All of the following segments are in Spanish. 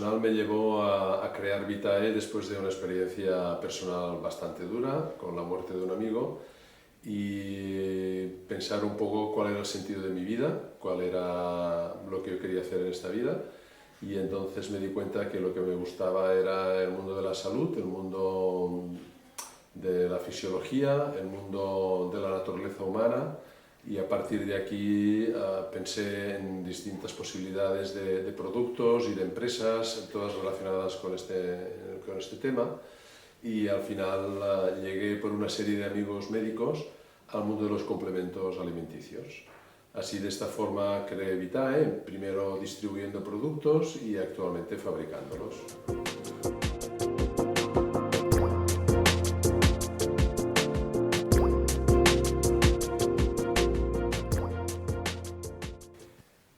personal me llevó a crear Vitae después de una experiencia personal bastante dura, con la muerte de un amigo, y pensar un poco cuál era el sentido de mi vida, cuál era lo que yo quería hacer en esta vida. Y entonces me di cuenta que lo que me gustaba era el mundo de la salud, el mundo de la fisiología, el mundo de la naturaleza humana, y a partir de aquí pensé en distintas posibilidades de productos y de empresas, todas relacionadas con este tema, y al final llegué por una serie de amigos médicos al mundo de los complementos alimenticios. Así, de esta forma creé Vitae, primero distribuyendo productos y actualmente fabricándolos.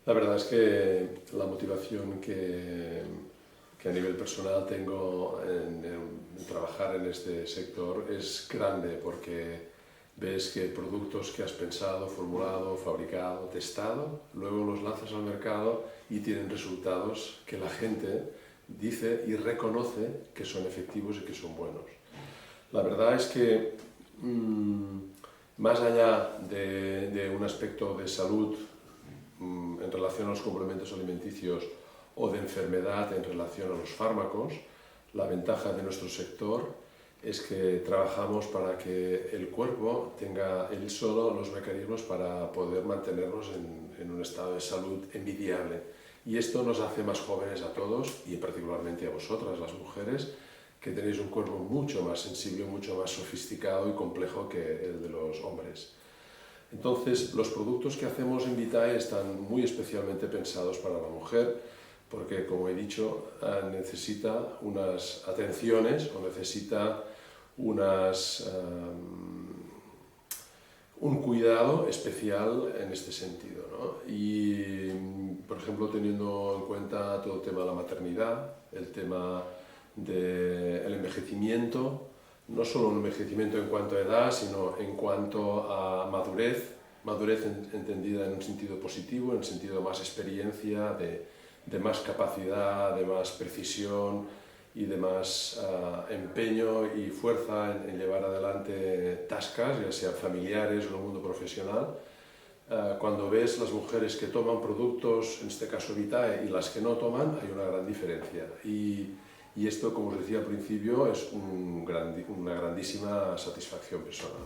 La verdad es que la motivación que a nivel personal tengo en trabajar en este sector es grande, porque ves que productos que has pensado, formulado, fabricado, testado, luego los lanzas al mercado y tienen resultados que la gente dice y reconoce que son efectivos y que son buenos. La verdad es que más allá de un aspecto de salud en relación a los complementos alimenticios o de enfermedad en relación a los fármacos, la ventaja de nuestro sector es que trabajamos para que el cuerpo tenga él solo los mecanismos para poder mantenernos en un estado de salud envidiable. Y esto nos hace más jóvenes a todos, y particularmente a vosotras, las mujeres, que tenéis un cuerpo mucho más sensible, mucho más sofisticado y complejo que el de los hombres. Entonces, los productos que hacemos en Vitae están muy especialmente pensados para la mujer, porque, como he dicho, necesita unas atenciones o necesita un cuidado especial en este sentido, ¿no? Y, por ejemplo, teniendo en cuenta todo el tema de la maternidad, el tema del envejecimiento, no solo un envejecimiento en cuanto a edad, sino en cuanto a madurez entendida en un sentido positivo, en el sentido de más experiencia, de más capacidad, de más precisión y de más empeño y fuerza en llevar adelante tascas, ya sean familiares o en el mundo profesional. Cuando ves las mujeres que toman productos, en este caso Vitae, y las que no toman, hay una gran diferencia. Y esto, como os decía al principio, es una grandísima satisfacción personal.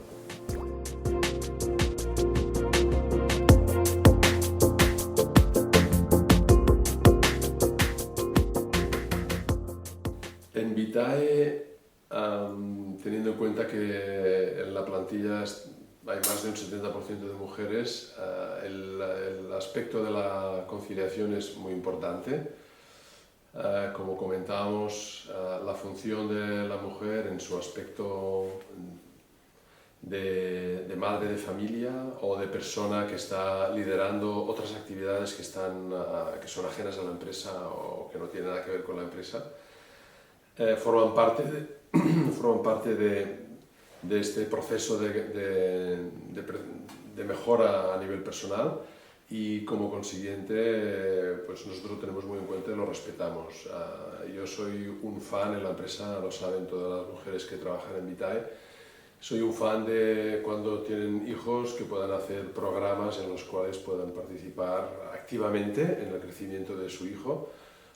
En Vitae, teniendo en cuenta que en la plantilla hay más de un 70% de mujeres, el aspecto de la conciliación es muy importante. Como comentábamos, la función de la mujer en su aspecto de madre de familia o de persona que está liderando otras actividades que son ajenas a la empresa o que no tienen nada que ver con la empresa, forman parte de este proceso de mejora a nivel personal, y como consiguiente pues nosotros lo tenemos muy en cuenta y lo respetamos. Yo soy un fan en la empresa, lo saben todas las mujeres que trabajan en Vitae, soy un fan de cuando tienen hijos que puedan hacer programas en los cuales puedan participar activamente en el crecimiento de su hijo.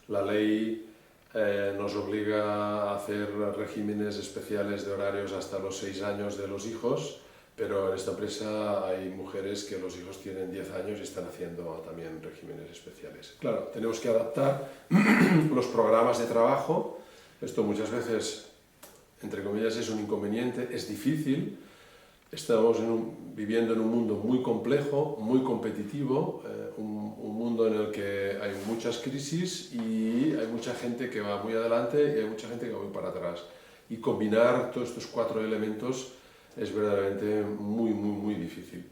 La ley nos obliga a hacer regímenes especiales de horarios hasta los 6 años de los hijos, pero en esta empresa hay mujeres que los hijos tienen 10 años y están haciendo también regímenes especiales. Claro, tenemos que adaptar los programas de trabajo. Esto muchas veces, entre comillas, es un inconveniente, es difícil. Estamos viviendo en un mundo muy complejo, muy competitivo, un mundo en el que hay muchas crisis y hay mucha gente que va muy adelante y hay mucha gente que va muy para atrás. Y combinar todos estos 4 elementos es verdaderamente muy difícil.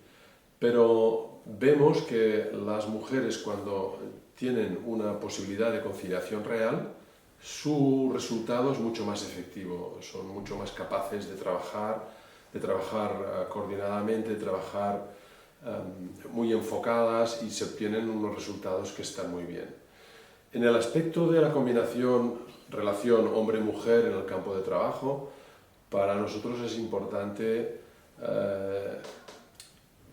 Pero vemos que las mujeres, cuando tienen una posibilidad de conciliación real, su resultado es mucho más efectivo, son mucho más capaces de trabajar coordinadamente, de trabajar muy enfocadas, y se obtienen unos resultados que están muy bien. En el aspecto de la combinación relación hombre-mujer en el campo de trabajo, para nosotros es importante,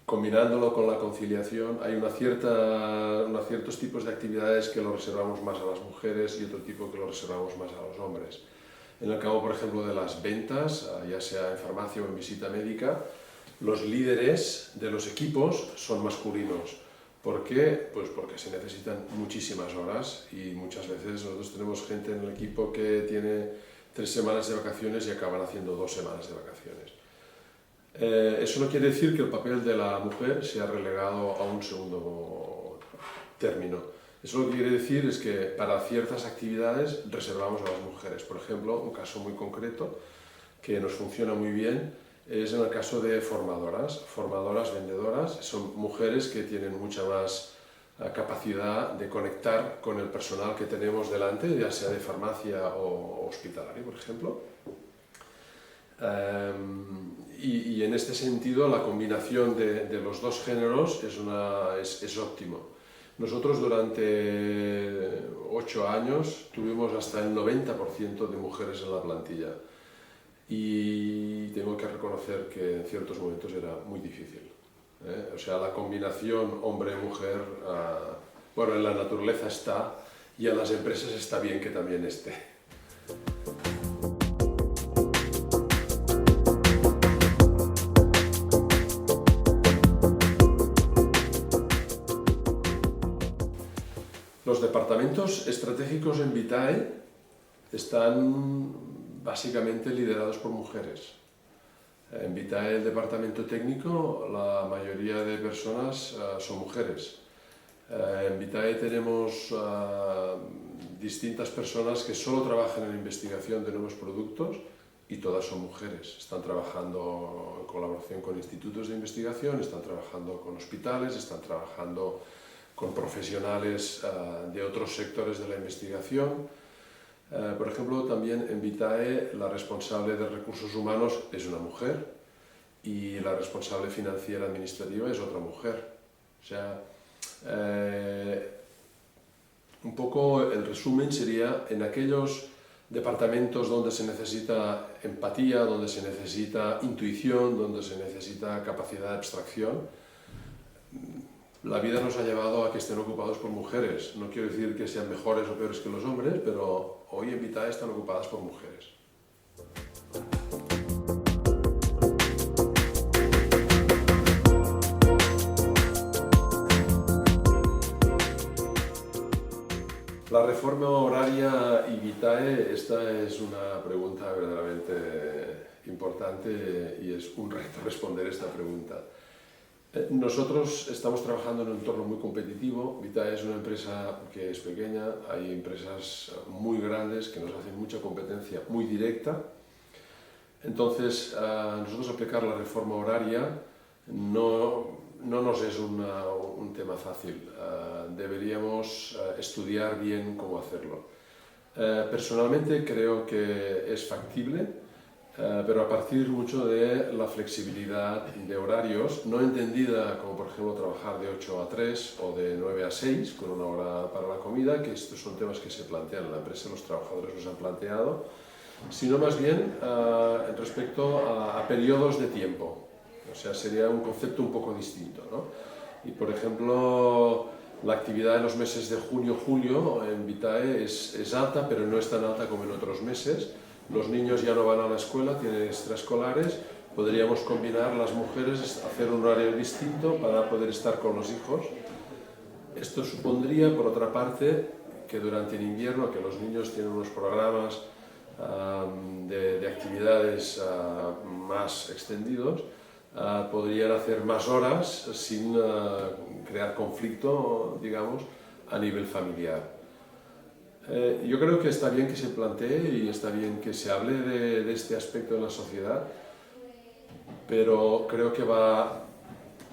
combinándolo con la conciliación, hay unos ciertos tipos de actividades que los reservamos más a las mujeres y otro tipo que los reservamos más a los hombres. En el campo, por ejemplo, de las ventas, ya sea en farmacia o en visita médica, los líderes de los equipos son masculinos. ¿Por qué? Pues porque se necesitan muchísimas horas y muchas veces nosotros tenemos gente en el equipo que tiene 3 semanas de vacaciones y acaban haciendo 2 semanas de vacaciones. Eso no quiere decir que el papel de la mujer sea relegado a un segundo término. Eso lo que quiere decir es que para ciertas actividades reservamos a las mujeres. Por ejemplo, un caso muy concreto que nos funciona muy bien es en el caso de formadoras, vendedoras. Son mujeres que tienen mucha más capacidad de conectar con el personal que tenemos delante, ya sea de farmacia o hospitalario, por ejemplo. Y en este sentido la combinación de los dos géneros es óptimo. Nosotros durante 8 años tuvimos hasta el 90% de mujeres en la plantilla y tengo que reconocer que en ciertos momentos era muy difícil. O sea, la combinación hombre-mujer, bueno, en la naturaleza está y en las empresas está bien que también esté. Los departamentos estratégicos en Vitae están básicamente liderados por mujeres. En Vitae, el departamento técnico, la mayoría de personas son mujeres. En Vitae tenemos distintas personas que solo trabajan en investigación de nuevos productos y todas son mujeres. Están trabajando en colaboración con institutos de investigación, están trabajando con hospitales, están trabajando con profesionales de otros sectores de la investigación. Por ejemplo, también en Vitae la responsable de recursos humanos es una mujer y la responsable financiera administrativa es otra mujer. O sea, un poco el resumen sería en aquellos departamentos donde se necesita empatía, donde se necesita intuición, donde se necesita capacidad de abstracción, la vida nos ha llevado a que estén ocupados por mujeres. No quiero decir que sean mejores o peores que los hombres, pero hoy en Vitae están ocupadas por mujeres. La reforma horaria y Vitae, esta es una pregunta verdaderamente importante y es un reto responder esta pregunta. Nosotros estamos trabajando en un entorno muy competitivo. Vitae es una empresa que es pequeña, hay empresas muy grandes que nos hacen mucha competencia muy directa. Entonces, nosotros aplicar la reforma horaria no nos es un tema fácil. Deberíamos estudiar bien cómo hacerlo. Personalmente creo que es factible, pero a partir mucho de la flexibilidad de horarios, no entendida como por ejemplo trabajar de 8 a 3 o de 9 a 6 con una hora para la comida, que estos son temas que se plantean en la empresa, los trabajadores los han planteado, sino más bien respecto a periodos de tiempo. O sea, sería un concepto un poco distinto, ¿no? Y por ejemplo, la actividad en los meses de junio-julio en Vitae es alta, pero no es tan alta como en otros meses. Los niños ya no van a la escuela, tienen extraescolares, podríamos combinar las mujeres, hacer un horario distinto para poder estar con los hijos. Esto supondría, por otra parte, que durante el invierno, que los niños tienen unos programas de actividades más extendidos, podrían hacer más horas sin crear conflicto, digamos, a nivel familiar. Yo creo que está bien que se plantee y está bien que se hable de este aspecto en la sociedad, pero creo que va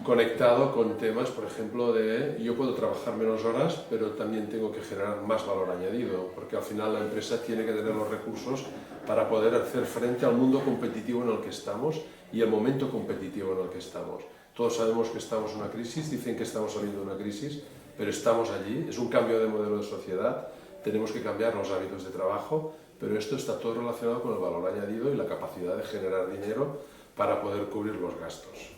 conectado con temas, por ejemplo, de yo puedo trabajar menos horas, pero también tengo que generar más valor añadido, porque al final la empresa tiene que tener los recursos para poder hacer frente al mundo competitivo en el que estamos y el momento competitivo en el que estamos. Todos sabemos que estamos en una crisis, dicen que estamos saliendo de una crisis, pero estamos allí, es un cambio de modelo de sociedad. tenemos que cambiar los hábitos de trabajo, pero esto está todo relacionado con el valor añadido y la capacidad de generar dinero para poder cubrir los gastos.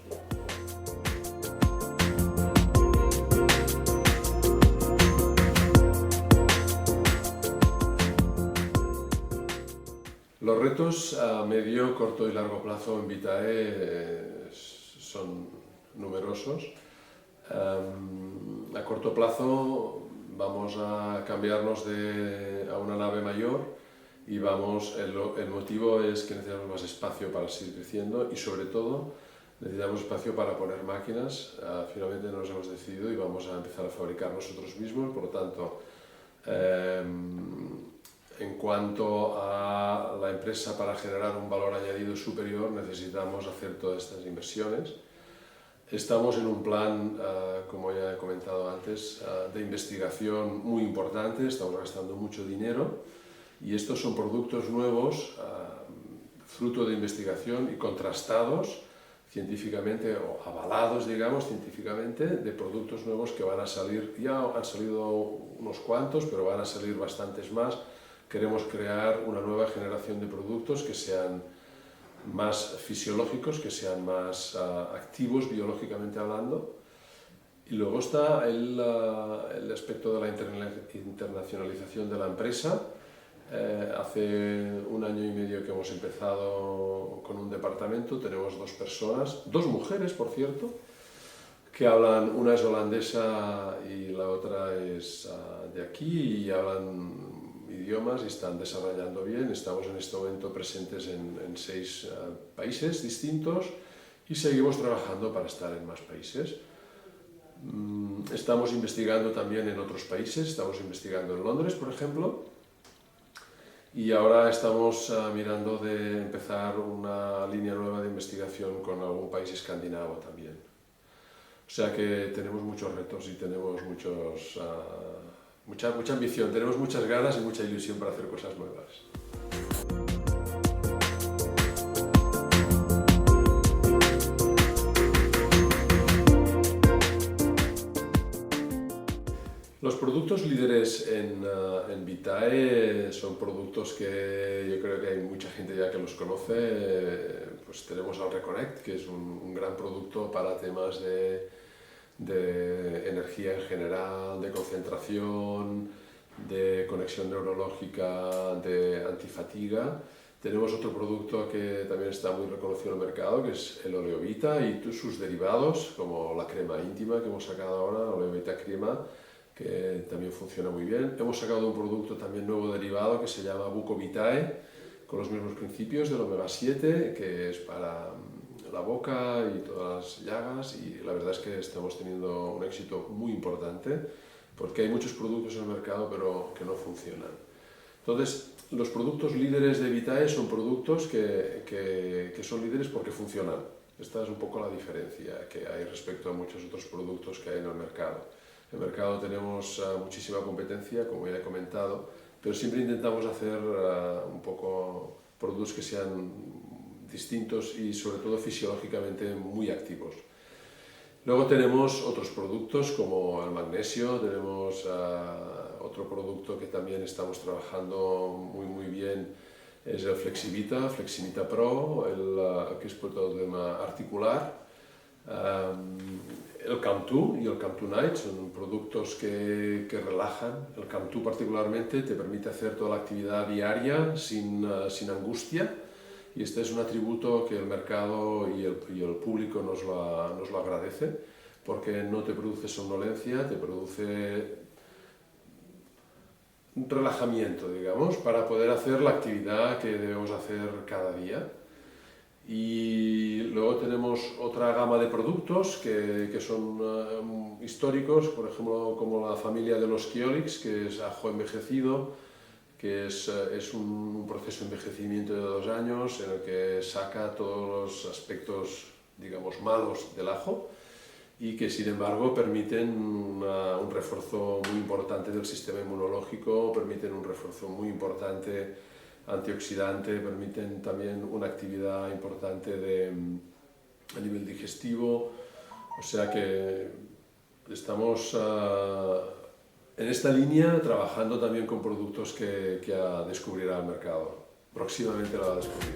Los retos a medio, corto y largo plazo en Vitae son numerosos. A corto plazo vamos a cambiarnos a una nave mayor y el motivo es que necesitamos más espacio para seguir creciendo y sobre todo necesitamos espacio para poner máquinas. Finalmente nos hemos decidido y vamos a empezar a fabricar nosotros mismos, por lo tanto en cuanto a la empresa, para generar un valor añadido superior necesitamos hacer todas estas inversiones. Estamos en un plan, como ya he comentado antes, de investigación muy importante, estamos gastando mucho dinero y estos son productos nuevos, fruto de investigación y contrastados científicamente o avalados, digamos, científicamente, de productos nuevos que van a salir. Ya han salido unos cuantos, pero van a salir bastantes más. Queremos crear una nueva generación de productos que sean más fisiológicos, que sean más activos biológicamente hablando. Y luego está el aspecto de la internacionalización de la empresa. Hace 1 año y medio que hemos empezado con un departamento, tenemos 2 personas, 2 mujeres por cierto, que hablan, una es holandesa y la otra es de aquí y hablan idiomas y están desarrollando bien. Estamos en este momento presentes en 6 países distintos y seguimos trabajando para estar en más países. Estamos investigando también en otros países, estamos investigando en Londres, por ejemplo, y ahora estamos mirando de empezar una línea nueva de investigación con algún país escandinavo también. O sea que tenemos muchos retos y tenemos mucha ambición, tenemos muchas ganas y mucha ilusión para hacer cosas nuevas. Los productos líderes en Vitae son productos que yo creo que hay mucha gente ya que los conoce. Pues tenemos al Reconnect, que es un gran producto para temas de energía en general, de concentración, de conexión neurológica, de antifatiga. Tenemos otro producto que también está muy reconocido en el mercado, que es el Oleovita y sus derivados, como la crema íntima que hemos sacado ahora, Oleovita Crema, que también funciona muy bien. Hemos sacado un producto también nuevo derivado que se llama Bucovitae, con los mismos principios del omega 7, que es para la boca y todas las llagas, y la verdad es que estamos teniendo un éxito muy importante porque hay muchos productos en el mercado pero que no funcionan. Entonces, los productos líderes de Vitae son productos que son líderes porque funcionan. Esta es un poco la diferencia que hay respecto a muchos otros productos que hay en el mercado. En el mercado tenemos muchísima competencia, como ya he comentado, pero siempre intentamos hacer un poco productos que sean distintos y sobre todo fisiológicamente muy activos. Luego tenemos otros productos como el magnesio, tenemos otro producto que también estamos trabajando muy bien, es el Flexivita Pro, que es por todo el tema articular. El Camp2 y el Camp2 Night son productos que relajan. El Camp2 particularmente te permite hacer toda la actividad diaria sin angustia, y este es un atributo que el mercado y el público nos lo agradece, porque no te produce somnolencia, te produce relajamiento, digamos, para poder hacer la actividad que debemos hacer cada día. Y luego tenemos otra gama de productos que son históricos, por ejemplo, como la familia de los Kyolix, que es ajo envejecido, que es un proceso de envejecimiento de 2 años en el que saca todos los aspectos, digamos, malos del ajo y que, sin embargo, permiten un refuerzo muy importante del sistema inmunológico, permiten un refuerzo muy importante antioxidante, permiten también una actividad importante a nivel digestivo. O sea que estamos en esta línea, trabajando también con productos que descubrirá el mercado. Próximamente lo va a descubrir.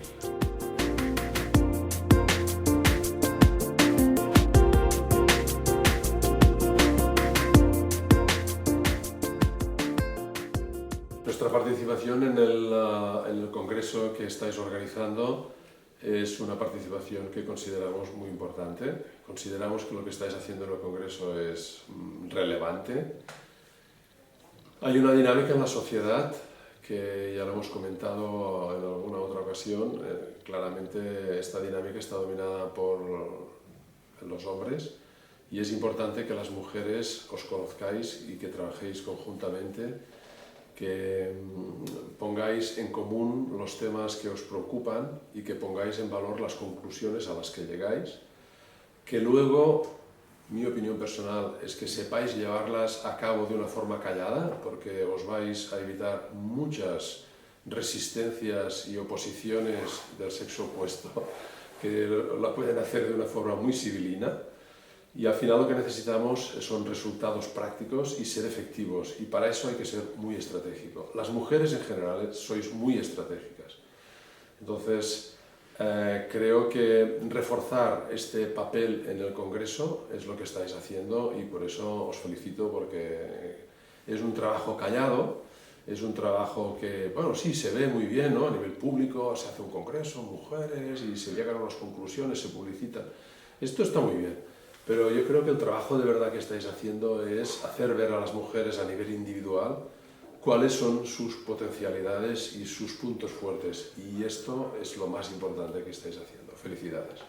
Nuestra participación en el congreso que estáis organizando es una participación que consideramos muy importante. Consideramos que lo que estáis haciendo en el congreso es relevante. Hay una dinámica en la sociedad que ya lo hemos comentado en alguna otra ocasión. Claramente esta dinámica está dominada por los hombres y es importante que las mujeres os conozcáis y que trabajéis conjuntamente, que pongáis en común los temas que os preocupan y que pongáis en valor las conclusiones a las que llegáis, que luego, mi opinión personal, es que sepáis llevarlas a cabo de una forma callada, porque os vais a evitar muchas resistencias y oposiciones del sexo opuesto, que la pueden hacer de una forma muy civilina. Y al final lo que necesitamos son resultados prácticos y ser efectivos, y para eso hay que ser muy estratégico. Las mujeres en general sois muy estratégicas. Entonces, creo que reforzar este papel en el Congreso es lo que estáis haciendo y por eso os felicito, porque es un trabajo callado, es un trabajo que, bueno, sí, se ve muy bien, ¿no? A nivel público, se hace un congreso, mujeres, y se llegan a unas conclusiones, se publicita. Esto está muy bien. Pero yo creo que el trabajo de verdad que estáis haciendo es hacer ver a las mujeres a nivel individual cuáles son sus potencialidades y sus puntos fuertes. Y esto es lo más importante que estáis haciendo. Felicidades.